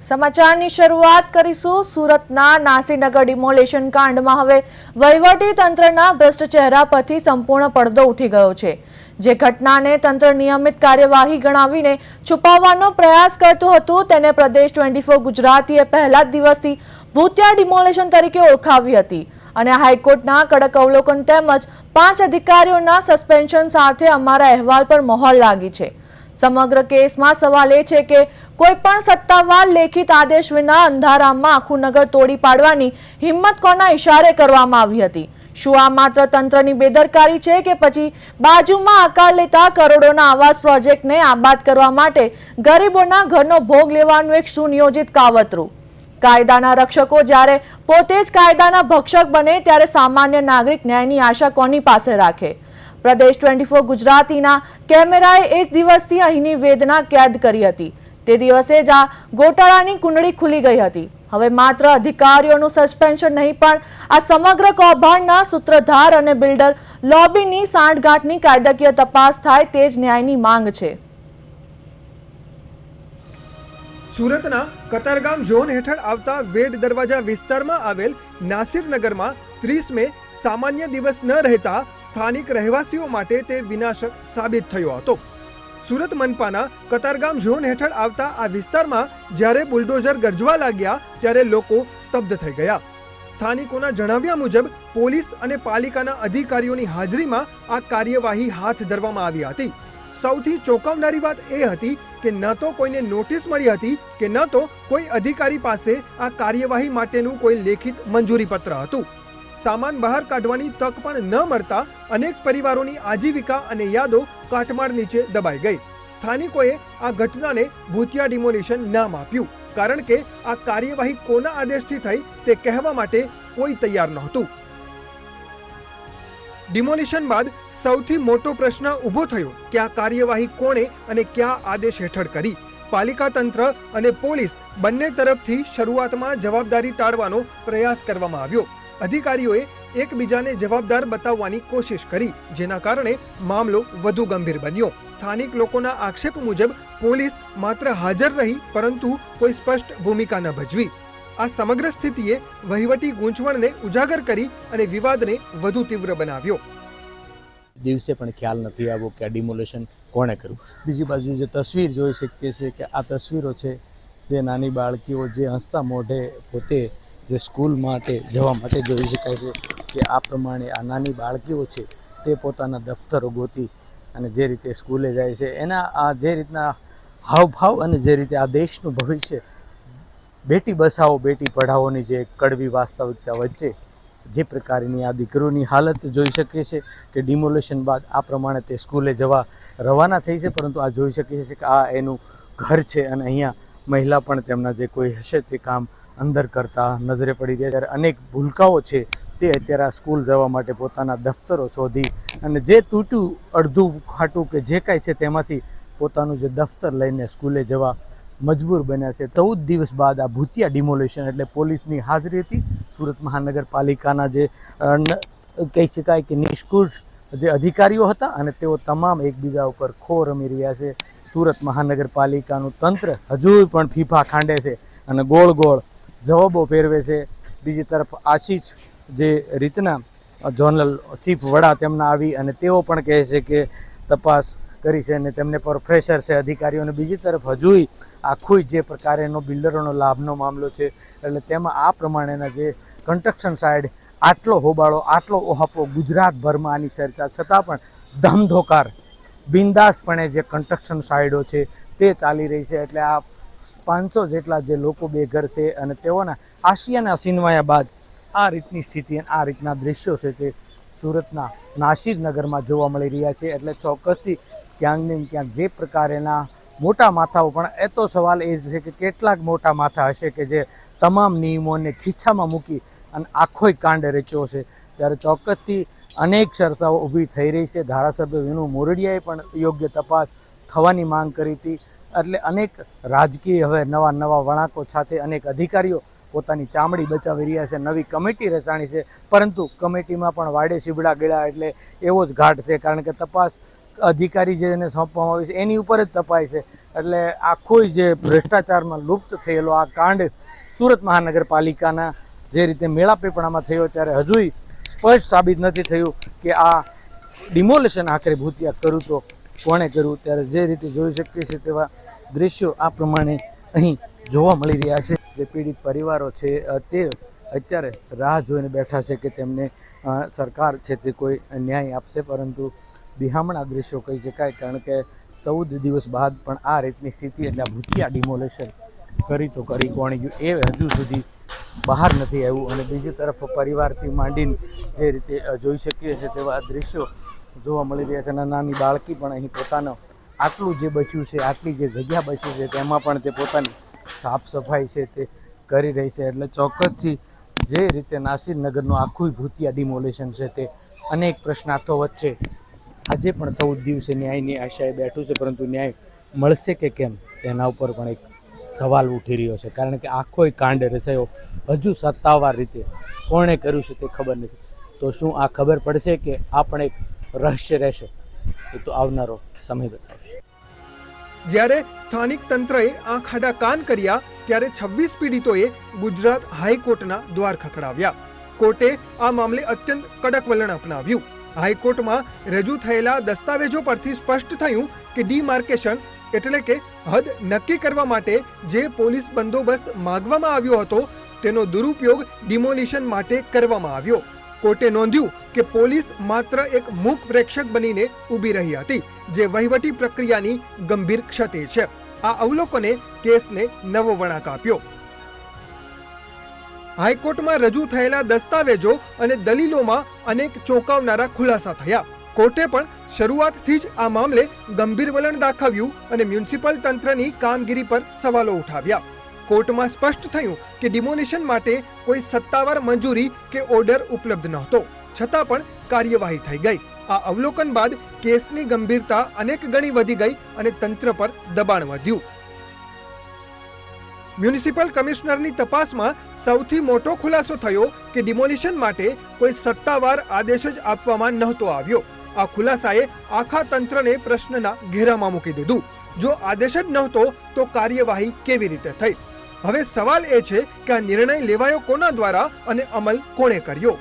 સમાચારની શરૂઆત કરીશું સુરતના નાસીનગર ડિમોલેશન કાંડમાં હવે વહીવટી તંત્રના ભ્રષ્ટ ચહેરા પરથી સંપૂર્ણ પડદો ઉઠી ગયો છે। જે ઘટનાને તંત્ર નિયમિત કાર્યવાહી ગણાવીને છુપાવવાનો પ્રયાસ કરતું હતું તેને પ્રદેશ 24 ગુજરાતીએ પહેલા જ દિવસથી ભૂતિયા ડિમોલેશન તરીકે ઓળખાવી હતી અને હાઈકોર્ટના કડક અવલોકન તેમજ 5 અધિકારીઓના સસ્પેન્શન સાથે અમારા અહેવાલ પર મહોર લાગી છે। સમગ્ર કેસમાં સવાલ એ છે કે કોઈ પણ સત્તાવાર લેખિત આદેશ વિના અંધારામાં આખું નગર તોડી પાડવાની હિંમત કોના ઇશારે કરવામાં આવી હતી? શું આ માત્ર તંત્રની બેદરકારી છે કે પછી બાજુમાં આકાર લેતા કરોડોના આવાસ પ્રોજેક્ટને આબાદ કરવા માટે ગરીબોના ઘરનો ભોગ લેવાનું એક સુનિયોજિત કાવતરું? કાયદાના રક્ષકો જ્યારે પોતે જ કાયદાના ભક્ષક બને ત્યારે સામાન્ય નાગરિક ન્યાયની આશા કોની પાસે રાખે? પ્રદેશ 24 ગુજરાતીના કેમેરાએ એ દિવસથી અહીંની વેદના કેદ કરી હતી। તે દિવસે જ આ ગોટાળાની કુંડળી ખુલી ગઈ હતી। હવે માત્ર અધિકારીઓનું સસ્પેન્શન નહીં પણ આ સમગ્ર કૌભાંડના સૂત્રધાર અને બિલ્ડર લોબીની સાંઠગાંઠની કાયદાકીય તપાસ થાય તે જ ન્યાયની માંગ છે। સુરતના કતારગામ ઝોન હેઠળ આવતા વેડ દરવાજા વિસ્તારમાં આવેલ નાસિરનગરમાં 30 મે સામાન્ય દિવસ ન રહેતા સ્થાનિક રહેવાસીઓ માટે તે વિનાશક સાબિત થયો હતો। સુરત મનપાના કતારગામ ઝોન હેઠળ આવતા આ વિસ્તારમાં જ્યારે બુલડોઝર ગરજવા લાગ્યા ત્યારે લોકો સ્તબ્ધ થઈ ગયા। સ્થાનિકોના જણાવ્યા મુજબ પોલીસ અને પાલિકાના અધિકારીઓની હાજરીમાં આ કાર્યવાહી હાથ ધરવામાં આવી હતી। સૌથી ચોંકાવનારી વાત એ હતી કે ન તો કોઈને નોટિસ મળી હતી કે ન તો કોઈ અધિકારી પાસે આ કાર્યવાહી માટેનું કોઈ લેખિત મંજૂરી પત્ર હતું। સામાન બહાર કાઢવાની તક પણ ન મળતા અનેક પરિવારોની આજીવિકા અને યાદો કાટમાળ નીચે દબાઈ ગઈ। સ્થાનિકોએ આ ઘટનાને ભૂતિયા ડિમોલિશન નામ આપ્યું કારણ કે આ કાર્યવાહી કોના આદેશથી થઈ તે કહેવા માટે કોઈ તૈયાર નહોતું। ડિમોલિશન બાદ સૌથી મોટો પ્રશ્ન ઊભો થયો કે આ કાર્યવાહી કોણે અને કયા આદેશ હેઠળ કરી? પાલિકા તંત્ર અને પોલીસ બંને તરફથી શરૂઆતમાં જવાબદારી ટાળવાનો પ્રયાસ કરવામાં આવ્યો। અધિકારીઓએ એકબીજાને જવાબદાર બતાવવાની કોશિશ કરી જેના કારણે મામલો વધુ ગંભીર બન્યો। સ્થાનિક લોકોના આક્ષેપ મુજબ પોલીસ માત્ર હાજર રહી પરંતુ કોઈ સ્પષ્ટ ભૂમિકા ન ભજવી। આ સમગ્ર સ્થિતિએ વહીવટી ગૂંચવણને ઉજાગર કરી અને વિવાદને વધુ તીવ્ર બનાવ્યો। દિવસે પણ ખ્યાલ નથી આવ્યો કે આ ડિમોલેશન કોણે કર્યું। બીજી બાજુ જે તસવીર જોઈ શકીએ છીએ કે આ તસવીરો છે જે નાની બાળકીઓ જે હસતા મોઢે પોતે જે સ્કૂલ માટે જવા માટે જોઈ શકાય છે કે આ પ્રમાણે આ નાની બાળકીઓ છે તે પોતાના દફતરો ગોતી અને જે રીતે સ્કૂલે જાય છે એના આ જે રીતના હાવભાવ અને જે રીતે આ દેશનું ભવિષ્ય બેટી બચાવો બેટી પઢાઓની જે કડવી વાસ્તવિકતા વચ્ચે જે પ્રકારની આ દીકરીઓની હાલત જોઈ શકીએ છીએ કે ડિમોલેશન બાદ આ પ્રમાણે તે સ્કૂલે જવા રવાના થઈ છે પરંતુ આ જોઈ શકીએ છીએ કે આ એનું ઘર છે અને અહીંયા મહિલા પણ તેમના જે કોઈ હશે તે કામ અંદર કરતા નજરે પડી રહ્યા। ત્યારે અનેક ભૂલકાઓ છે તે અત્યારે આ સ્કૂલ જવા માટે પોતાના દફતરો શોધી અને જે તૂટ્યું અડધું ખાટું કે જે કાંઈ છે તેમાંથી પોતાનું જે દફતર લઈને સ્કૂલે જવા મજબૂર બન્યા છે। 14 દિવસ બાદ આ ભૂતિયા ડિમોલેશન એટલે પોલીસની હાજરી હતી। સુરત મહાનગરપાલિકાના જે કહી શકાય કે નિષ્કુળ જે અધિકારીઓ હતા અને તેઓ તમામ એકબીજા ઉપર ખો રમી રહ્યા છે। સુરત મહાનગરપાલિકાનું તંત્ર હજુ પણ ફીફા ખાંડે છે અને ગોળ ગોળ જવાબો ફેરવે છે। બીજી તરફ આશીષ જે રીતના ઝોનલ ચીફ વડા તેમના આવી અને તેઓ પણ કહે છે કે તપાસ કરી છે અને તેમને પર પ્રેશર છે અધિકારીઓને। બીજી તરફ હજુય આખું જે પ્રકારેનો બિલ્ડરોનો લાભનો મામલો છે એટલે તેમાં આ પ્રમાણેના જે કન્સ્ટ્રક્શન સાઇડ આટલો હોબાળો આટલો ઓહાપો ગુજરાતભરમાં આની ચર્ચા છતાં પણ ધમધોકાર બિંદાસપણે જે કન્સ્ટ્રક્શન સાઇડો છે તે ચાલી રહી છે। એટલે આ 500 જેટલા જે લોકો બેઘર છે અને તેઓના આશિયાના સીનવાયા બાદ આ રીતની સ્થિતિ અને આ રીતના દ્રશ્યો છે તે સુરતના નાસિરનગરમાં જોવા મળી રહ્યા છે। એટલે ચોક્કસથી ક્યાંક ને ક્યાંક જે પ્રકારેના મોટા માથાઓ પણ એ તો સવાલ એ છે કે કેટલાક મોટા માથા હશે કે જે તમામ નિયમોને ખીચામાં મૂકી અને આખોય કાંડ રચ્યો છે। ત્યારે ચોક્કસથી અનેક ચર્ચાઓ ઊભી થઈ રહી છે। ધારાસભ્ય વિનુ મોરડિયાએ પણ યોગ્ય તપાસ થવાની માંગ કરી હતી। એટલે અનેક રાજકીય હવે નવા વળાંકો સાથે અનેક અધિકારીઓ પોતાની ચામડી બચાવી રહ્યા છે। નવી કમિટી રચાણી છે પરંતુ કમિટીમાં પણ વાડે સીબડા ગયા એટલે એવો જ ઘાટ છે કારણ કે તપાસ અધિકારી જેને સોંપવામાં આવે છે એની ઉપર જ તપાય છે. એટલે આખો જે ભ્રષ્ટાચારમાં લુપ્ત થયેલો આ કાંડ સુરત મહાનગરપાલિકાના જે રીતે મેળાપેપણામાં થયો ત્યારે હજુય સ્પષ્ટ સાબિત નથી થયું કે આ ડિમોલેશન આખરે ભૂતિયા કર્યું તો કોણે કર્યું. ત્યારે જે રીતે જોઈ શકીએ છીએ તેવા દૃશ્યો આ પ્રમાણે અહીં જોવા મળી રહ્યા છે. જે પીડિત પરિવારો છે તે અત્યારે રાહ જોઈને બેઠા છે કે તેમને સરકાર છે તે કોઈ ન્યાય આપશે, પરંતુ બિહામણા દૃશ્યો કહી શકાય, કારણ કે 14 દિવસ બાદ પણ આ રીતની સ્થિતિ, એટલે આ ભૂતિયા ડિમોલેશન કરી તો કરી કોણે ગયું એ હજુ સુધી બહાર નથી આવ્યું. અને બીજી તરફ પરિવારથી માંડીને જે રીતે જોઈ શકીએ છીએ તેવા દૃશ્યો જોવા મળી રહ્યા છે. અને નાની બાળકી પણ અહીં પોતાનો આટલું જે બચ્યું છે, આટલી જે જગ્યા બચી છે તેમાં પણ તે પોતાની સાફ સફાઈ છે તે કરી રહી છે. એટલે ચોક્કસથી જે રીતે નાસિરનગરનું આખું ભૂતિયા ડિમોલેશન છે તે અનેક પ્રશ્નાર્થો વચ્ચે આજે પણ 14 દિવસે ન્યાયની આશાએ બેઠું છે, પરંતુ ન્યાય મળશે કે કેમ તેના ઉપર પણ એક સવાલ ઉઠી રહ્યો છે. કારણ કે આખો કાંડ રચાયો હજુ સત્તાવાર રીતે કોણે કર્યું છે તે ખબર નથી. તો શું આ ખબર પડશે કે આ પણ એક રહસ્ય રહેશે? એ તો આવનારો સમય બતાવશે. જ્યારે સ્થાનિક તંત્રએ આંખ આડા કાન કર્યા ત્યારે 26 પીડિતોએ ગુજરાત હાઈકોર્ટના દ્વાર ખખડાવ્યા. કોર્ટે આ મામલે અત્યંત કડક વલણ અપનાવ્યું. હાઈકોર્ટમાં રજૂ થયેલા દસ્તાવેજો પરથી સ્પષ્ટ થયું કે ડિમાર્કેશન એટલે કે હદ નક્કી કરવા માટે જે પોલીસ બંદોબસ્ત માંગવામાં આવ્યો હતો તેનો દુરુપયોગ ડિમોલિશન માટે કરવામાં આવ્યો. કોર્ટે નોંધ્યું કે પોલીસ માત્ર એક મૂક પ્રેક્ષક બનીને ઊભી રહી હતી, જે વહીવટી પ્રક્રિયાની ગંભીર ક્ષતિ છે. આ અવલોકને કેસને નવો વળાંક આપ્યો. હાઈકોર્ટમાં રજૂ થયેલા દસ્તાવેજો અને દલીલોમાં અનેક ચોંકાવનારા ખુલાસા થયા. કોર્ટે પણ શરૂઆતથી જ આ મામલે ગંભીર વલણ દાખવ્યું અને મ્યુનિસિપલ તંત્રની કામગીરી પર સવાલો ઉઠાવ્યા. કોર્ટમાં સ્પષ્ટ થયું કે ડિમોલિશન માટે કોઈ સત્તાવાર મંજૂરી કે ઓર્ડર ઉપલબ્ધ નહોતો, છતાં પણ કાર્યવાહી થઈ ગઈ. આ અવલોકન બાદ કેસની ગંભીરતા અનેક ગણી વધી ગઈ અને તંત્ર પર દબાણ વધ્યું. મ્યુનિસિપલ કમિશનરની તપાસમાં સૌથી મોટો ખુલાસો થયો કે ડિમોલિશન માટે કોઈ સત્તાવાર આદેશ જ આપવામાં નહોતો આવ્યો. આ ખુલાસાએ આખા તંત્રને પ્રશ્નના ઘેરામાં મૂકી દીધું. જો આદેશ જ નહોતો તો કાર્યવાહી કેવી રીતે થઈ? હવે સવાલ એ છે કે આ નિર્ણય લેવાયો કોના દ્વારા અને અમલ કોણે કર્યો?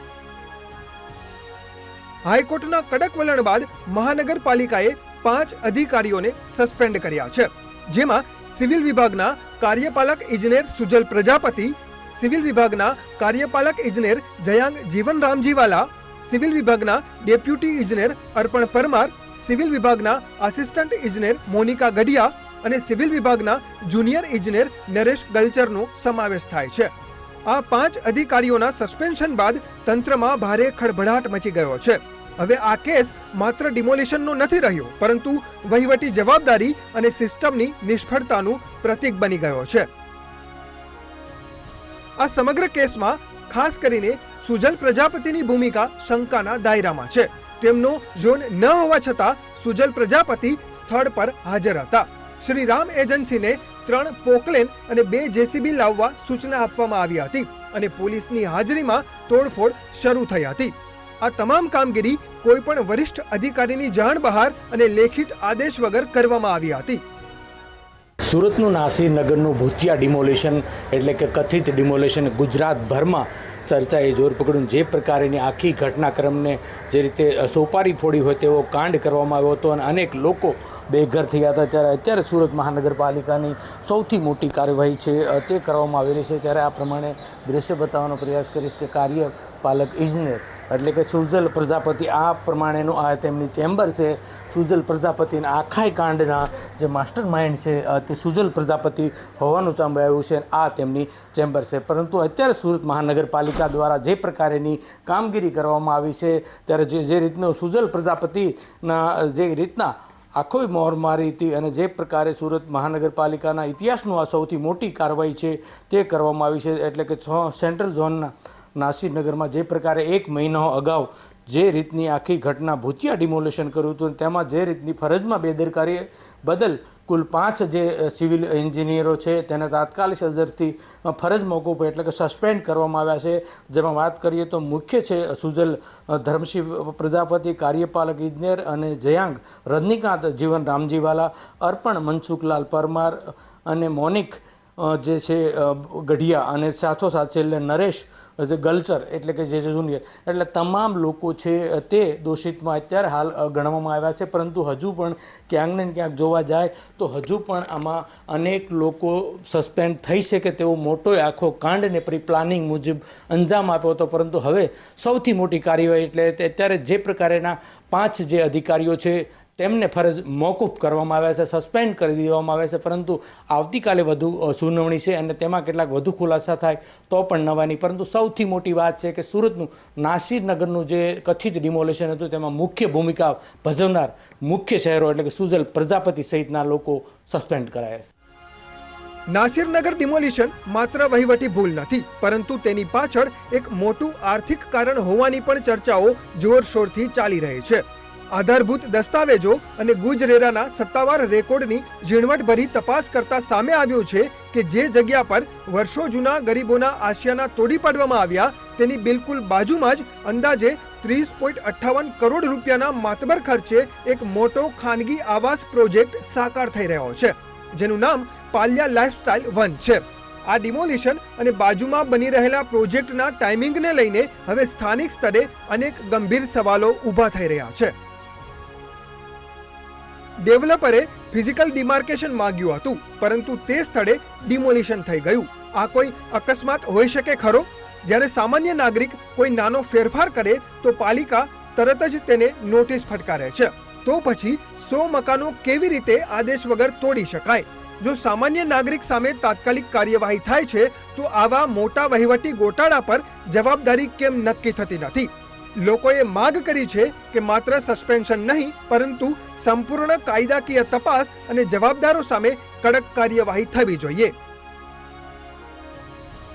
હાઈકોર્ટના કડક વલણ બાદ મહાનગરપાલિકાએ 5 અધિકારીઓને સસ્પેન્ડ કર્યા છે, જેમાં સિવિલ વિભાગના કાર્યપાલક ઇજનેર સુજલ પ્રજાપતિ, સિવિલ વિભાગના કાર્યપાલક ઇજનેર જયાંગ જીવનરામજીવાલા, સિવિલ વિભાગના ડેપ્યુટી ઇજનેર અર્પણ પરમાર, સિવિલ વિભાગના આસિસ્ટન્ટ ઇજનેર મોનિકા ગઢિયા અને સિવિલ વિભાગના જુનિયર ઇજનેર નરેશ ગલચરનો સમાવેશ થાય છે. આ 5 અધિકારીઓના સસ્પેન્શન બાદ તંત્રમાં ભારે ખળભળાટ મચી ગયો છે. હવે આ કેસ માત્ર ડિમોલિશનનો નથી રહ્યો, પરંતુ વહીવટી જવાબદારી અને સિસ્ટમની નિષ્ફળતાનું પ્રતીક બની ગયો છે. આ સમગ્ર કેસમાં ખાસ કરીને સુજલ પ્રજાપતિની ભૂમિકા શંકાના દાયરામાં છે. તેમનો ઝોન ન હોવા છતાં સુજલ પ્રજાપતિ સ્થળ પર હાજર હતા. શ્રી રામ એજન્સીને 3 પોકલેન અને 2 જેસીબી લાવવા સૂચના આપવામાં આવી હતી અને પોલીસની હાજરીમાં તોડફોડ શરૂ થઈ હતી. આ તમામ કામગીરી કોઈ પણ વરિષ્ઠ અધિકારીની જાણ બહાર અને લેખિત આદેશ વગર કરવામાં આવી હતી. સુરતનું નાસિરનગરનું ભૂતિયા ડિમોલેશન એટલે કે કથિત ડિમોલેશન ગુજરાતભરમાં ચર્ચાએ જોર પકડ્યું. જે પ્રકારની આખી ઘટનાક્રમને જે રીતે સોપારી ફોડી હોય તેવો કાંડ કરવામાં આવ્યો હતો અને અનેક લોકો બેઘર થયા હતા, ત્યારે અત્યારે સુરત મહાનગરપાલિકાની સૌથી મોટી કાર્યવાહી છે તે કરવામાં આવી રહી છે. ત્યારે આ પ્રમાણે દ્રશ્ય બતાવવાનો પ્રયાસ કરીશ કે કાર્યપાલક ઇજનેર એટલે કે સુજલ પ્રજાપતિ, આ પ્રમાણેનું આ તેમની ચેમ્બર છે. સુજલ પ્રજાપતિના આખાય કાંડના જે માસ્ટર માઇન્ડ છે તે સુજલ પ્રજાપતિ હોવાનું સામે આવ્યું છે. આ તેમની ચેમ્બર છે. પરંતુ અત્યારે સુરત મહાનગરપાલિકા દ્વારા જે પ્રકારેની કામગીરી કરવામાં આવી છે, ત્યારે જે રીતનો સુજલ પ્રજાપતિના જે રીતના આખો મોર મારી હતી અને જે પ્રકારે સુરત મહાનગરપાલિકાના ઇતિહાસનું આ સૌથી મોટી કાર્યવાહી છે તે કરવામાં આવી છે. એટલે કે સેન્ટ્રલ ઝોનના નાસિરનગરમાં જે પ્રકારે 1 મહિના અગાઉ જે રીતની આખી ઘટના ભૂતિયા ડિમોલેશન કર્યું હતું, તેમાં જે રીતની ફરજમાં બેદરકારી બદલ કુલ 5 જે સિવિલ એન્જિનિયરો છે તેને તાત્કાલિક અસરથી ફરજ મોકૂફ એટલે કે સસ્પેન્ડ કરવામાં આવ્યા છે. જેમાં વાત કરીએ તો મુખ્ય છે સુજલ ધર્મસિંહ પ્રજાપતિ કાર્યપાલક ઇજનેર અને જયાંગ રજનીકાંત જીવન રામજીવાલા, અર્પણ મનસુખલાલ પરમાર અને મોનિક જે છે ગઢિયા અને સાથોસાથ છેલ્લે નરેશ જે ગલચર એટલે કે જે જુનિયર એટલે તમામ લોકો છે તે દોષિતમાં અત્યારે હાલ ગણવામાં આવ્યા છે. પરંતુ હજુ પણ ક્યાંક ને ક્યાંક જોવા જાય તો હજુ પણ આમાં અનેક લોકો સસ્પેન્ડ થઈ શકે તેવો મોટો આખો કાંડને પ્રી પ્લાનિંગ મુજબ અંજામ આપ્યો હતો. પરંતુ હવે સૌથી મોટી કાર્યવાહી એટલે અત્યારે જે પ્રકારેના 5 જે અધિકારીઓ છે તેમને ફરજ મોકૂફ કરવામાં આવ્યા છે, સસ્પેન્ડ કરી દેવામાં આવ્યા છે. પરંતુ આવતીકાલે વધુ સુનાવણી છે અને તેમાં કેટલાક વધુ ખુલાસા થાય તો પણ નવા નહીં. પરંતુ સૌથી મોટી વાત છે કે સુરતનું નાસિરનગરનું જે કથિત ડિમોલેશન હતું તેમાં મુખ્ય ભૂમિકા ભજવનાર મુખ્ય શહેરો એટલે કે સુજલ પ્રજાપતિ સહિતના લોકો સસ્પેન્ડ કરાયા છે. નાસિરનગર ડિમોલિશન માત્ર વહીવટી ભૂલ નથી, પરંતુ તેની પાછળ એક મોટું આર્થિક કારણ હોવાની પણ ચર્ચાઓ જોરશોરથી ચાલી રહી છે. આધારભૂત દસ્તાવેજો અને ગુજરેરાના સત્તાવાર રેકોર્ડની ઝીણવટભરી તપાસ કરતા સામે આવ્યું છે કે જે જગ્યા પર વર્ષો જૂના ગરીબોના આશિયાના તોડી પાડવામાં આવ્યા તેની બિલકુલ બાજુમાં જ અંદાજે 30.58 કરોડ રૂપિયાના માતબર ખર્ચે એક મોટો ખાનગી આવાસ પ્રોજેક્ટ સાકાર થઈ રહ્યો છે, જેનું નામ પાલ્યા લાઇફસ્ટાઇલ 1 છે. આ ડિમોલિશન અને બાજુમાં બની રહેલા પ્રોજેક્ટના ટાઈમિંગને લઈને હવે સ્થાનિક સ્તરે અનેક ગંભીર સવાલો ઊભા થઈ રહ્યા છે. ડેવલપરે ફિઝિકલ ડિમાર્કેશન માંગ્યું હતું, પરંતુ તે સ્થળે ડિમોલિશન થઈ ગયું. આ કોઈ અકસ્માત હોઈ શકે ખરો? જ્યારે સામાન્ય નાગરિક કોઈ નાનો ફેરફાર કરે તો પાલિકા તરત જ તેને નોટિસ ફટકારે છે. તો પછી 100 મકાનો કેવી રીતે આદેશ વગર તોડી શકાય? જો સામાન્ય નાગરિક સામે તાત્કાલિક કાર્યવાહી થાય છે તો આવા મોટા વહીવટી ગોટાળા પર જવાબદારી કેમ નક્કી થતી નથી? લોકોએ માગ કરી છે કે માત્ર સસ્પેન્શન નહીં, પરંતુ સંપૂર્ણ કાયદાકીય તપાસ અને જવાબદારો સામે કડક કાર્યવાહી થવી જોઈએ.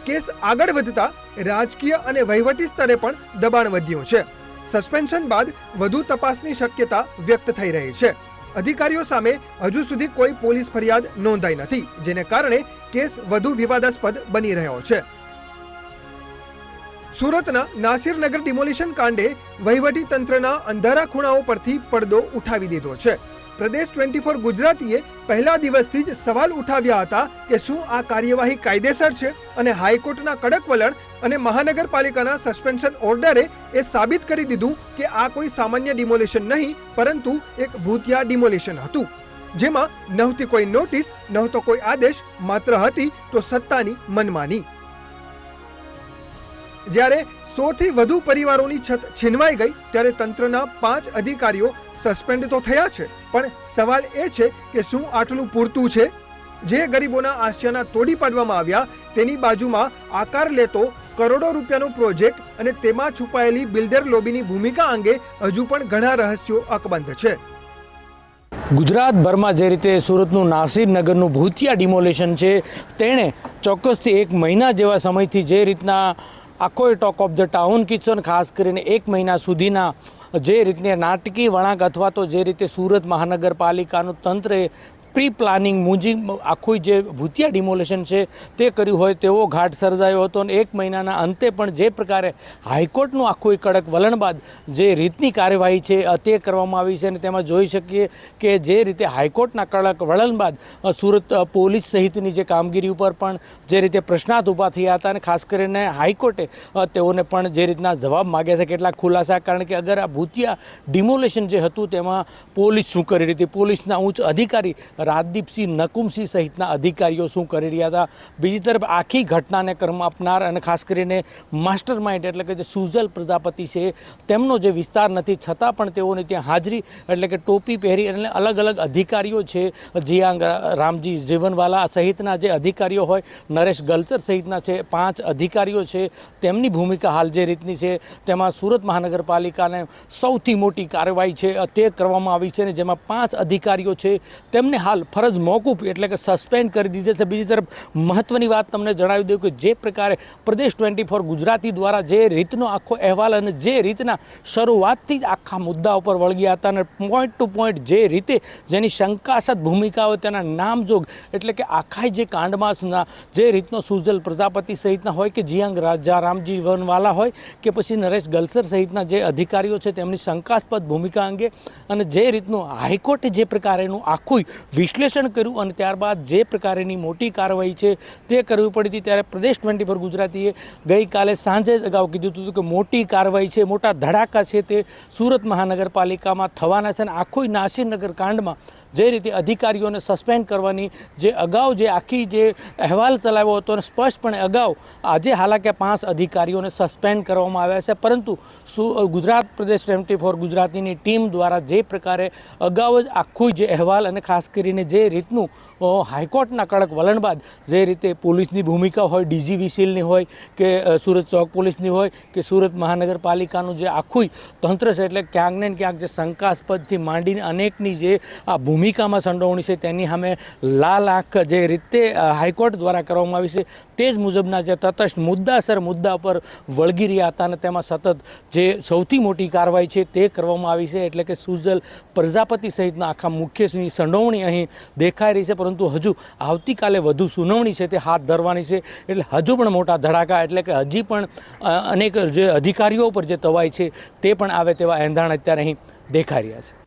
કેસ આગળ વધતા રાજકીય અને વહીવટી સ્તરે પણ દબાણ વધ્યું છે. સસ્પેન્શન બાદ વધુ તપાસની શક્યતા વ્યક્ત થઈ રહી છે. અધિકારીઓ સામે હજુ સુધી કોઈ પોલીસ ફરિયાદ નોંધાઈ નથી, જેને કારણે કેસ વધુ વિવાદાસ્પદ બની રહ્યો છે. સુરતના નાસિરનગર ડિમોલિશન કાંડે વહીવટી તંત્રના અંધારા ખૂણાઓ પરથી પડદો ઉઠાવી દીધો છે. પ્રદેશ 24 ગુજરાતીએ પહેલા દિવસથી જ સવાલ ઉઠાવ્યા હતા કે શું આ કાર્યવાહી કાયદેસર છે, અને હાઈકોર્ટના કડક વલણ અને મહાનગરપાલિકાના સસ્પેન્શન ઓર્ડરે એ સાબિત કરી દીધું કે આ કોઈ સામાન્ય ડિમોલિશન નહીં, પરંતુ એક ભૂતિયા ડિમોલિશન હતું, જેમાં નહોતી કોઈ નોટિસ, નહોતો કોઈ આદેશ, માત્ર હતી તો સત્તાની મનમાની. જ્યારે 100 થી વધુ પરિવારોની છત છીનવાઈ ગઈ ત્યારે તંત્રના 5 અધિકારીઓ સસ્પેન્ડ તો થયા છે, પણ સવાલ એ છે કે શું આટલું પૂરતું છે? જે ગરીબોના આશિયાના તોડી પાડવામાં આવ્યા તેની બાજુમાં આકાર લેતો કરોડો રૂપિયાનો પ્રોજેક્ટ અને તેમાં છુપાયેલી બિલ્ડર લોબીની ભૂમિકા અંગે હજુ પણ ઘણા રહસ્યો અકબંધ છે. ગુજરાતભરમાં જે રીતે સુરતનું નાસિરનગરનું ભૂતિયા ડિમોલેશન છે તેણે ચોક્કસથી 1 મહિના જેવા સમયથી જે રીતના આખો talk of the town kitchen ખાસ કરીને 1 મહિના સુધીના જે રીતની નાટકી વળાંક અથવા તો જે રીતે સુરત મહાનગરપાલિકાનું તંત્રે પ્રી પ્લાનિંગ મુજબ આખું જે ભૂતિયા ડિમોલેશન છે તે કર્યું હોય તેવો ઘાટ સર્જાયો હતો. અને 1 મહિનાના અંતે પણ જે પ્રકારે હાઈકોર્ટનું આખું કડક વલણ બાદ જે રીતની કાર્યવાહી છે તે કરવામાં આવી છે. અને તેમાં જોઈ શકીએ કે જે રીતે હાઈકોર્ટના કડક વલણ બાદ સુરત પોલીસ સહિતની જે કામગીરી ઉપર પણ જે રીતે પ્રશ્નાર્થ ઊભા થયા હતા, અને ખાસ કરીને હાઈકોર્ટે તેઓને પણ જે રીતના જવાબ માગ્યા છે કેટલાક ખુલાસા. કારણ કે અગર આ ભૂતિયા ડિમોલેશન જે હતું તેમાં પોલીસ શું કરી રહી હતી, પોલીસના ઉચ્ચ અધિકારી રાજદીપસિંહ નકુમસિંહ સહિતના અધિકારીઓ શું કરી રહ્યા હતા, બીજી તરફ આખી ઘટનાને કર્મ આપનાર અને ખાસ કરીને માસ્ટર માઇન્ડ એટલે કે જે સુજલ પ્રજાપતિ છે તેમનો જે વિસ્તાર નથી છતાં પણ તેઓની ત્યાં હાજરી એટલે કે ટોપી પહેરી અને અલગ અલગ અધિકારીઓ છે, જિયાંગ રામજી જીવનવાલા સહિતના જે અધિકારીઓ હોય, નરેશ ગલચર સહિતના છે 5 અધિકારીઓ છે, તેમની ભૂમિકા હાલ જે રીતની છે તેમાં સુરત મહાનગરપાલિકાને સૌથી મોટી કાર્યવાહી છે તે કરવામાં આવી છે. અને જેમાં 5 અધિકારીઓ છે તેમને હાલ હાલ ફરજ મોકૂફ એટલે કે સસ્પેન્ડ કરી દીધા છે. બીજી તરફ મહત્વની વાત તમને જણાવી દઉં કે જે પ્રકારે પ્રદેશ 24 ગુજરાતી દ્વારા જે રીતનો આખો અહેવાલ અને જે રીતના શરૂઆતથી જ આખા મુદ્દા ઉપર વળગ્યા હતા અને પોઈન્ટ ટુ પોઈન્ટ જે રીતે જેની શંકાસ્પદ ભૂમિકા હોય તેના નામજોગ એટલે કે આખા જે કાંડમાં જે રીતનો સુજલ પ્રજાપતિ સહિતના હોય કે જીયાંગ રામજી વનવાલા હોય કે પછી નરેશ ગલસર સહિતના જે અધિકારીઓ છે તેમની શંકાસ્પદ ભૂમિકા અંગે અને જે રીતનું હાઈકોર્ટે જે પ્રકારેનું આખું વિશ્લેષણ કર્યું અને ત્યારબાદ જે પ્રકારેની મોટી કાર્યવાહી છે તે કરવી પડી હતી, ત્યારે પ્રદેશ 24 ગુજરાતીએ ગઈકાલે સાંજે જ અગાઉ કીધું હતું કે મોટી કાર્યવાહી છે, મોટા ધડાકા છે તે સુરત મહાનગરપાલિકામાં થવાના છે. અને આખું નાસિરનગર કાંડમાં જે રીતે અધિકારીઓને સસ્પેન્ડ કરવાની જે અગાઉ જે આખી જે અહેવાલ ચલાવ્યો હતો અને સ્પષ્ટપણે અગાઉ આજે હાલાકે 5 અધિકારીઓને સસ્પેન્ડ કરવામાં આવ્યા છે, પરંતુ ગુજરાત પ્રદેશ 24 ગુજરાતીની ટીમ દ્વારા જે પ્રકારે અગાઉ જ આખું જે અહેવાલ અને ખાસ કરીને જે રીતનું હાઈકોર્ટના કડક વલણ બાદ જે રીતે પોલીસની ભૂમિકા હોય, ડીજી વિસિલની હોય કે સુરત ચોક પોલીસની હોય કે સુરત મહાનગરપાલિકાનું જે આખું તંત્ર છે, એટલે ક્યાંક ને ક્યાંક જે શંકાસ્પદથી માંડીને અનેકની જે આ ભૂમિકામાં સંડોવણી છે તેની સામે લાલ આંખ જે રીતે હાઈકોર્ટ દ્વારા કરવામાં આવી છે તે જ મુજબના જે તટસ્થ મુદ્દાસર મુદ્દા પર વળગી રહ્યા હતા અને તેમાં સતત જે સૌથી મોટી કાર્યવાહી છે તે કરવામાં આવી છે. એટલે કે સુજલ પ્રજાપતિ સહિતના આખા મુખ્યની સંડોવણી અહીં દેખાઈ રહી છે, પરંતુ હજુ આવતીકાલે વધુ સુનાવણી છે તે હાથ ધરવાની છે. એટલે હજુ પણ મોટા ધડાકા એટલે કે હજી પણ અનેક જે અધિકારીઓ પર જે તવાઈ છે તે પણ આવે તેવા એંધાણ અત્યારે અહીં દેખાઈ રહ્યા છે.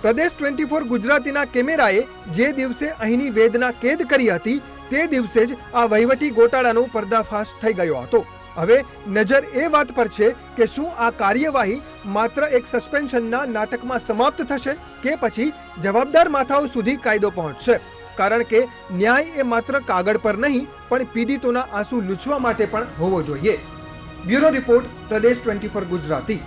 પ્રદેશ 24 ગુજરાતીના કેમેરાએ જે દિવસે અહીંની વેદના કેદ કરી હતી તે દિવસે જ આ વહીવટી ગોટાળાનો પર્દાફાશ થઈ ગયો હતો. હવે નજર એ વાત પર છે કે શું આ કાર્યવાહી માત્ર એક સસ્પેન્શનના નાટકમાં સમાપ્ત થશે કે પછી જવાબદાર માથાઓ સુધી કાયદો પહોંચશે. કારણ કે ન્યાય એ માત્ર કાગળ પર નહીં પણ પીડિતોના આંસુ લૂછવા માટે પણ હોવો જોઈએ. બ્યુરો રિપોર્ટ પ્રદેશ 24 ગુજરાતી.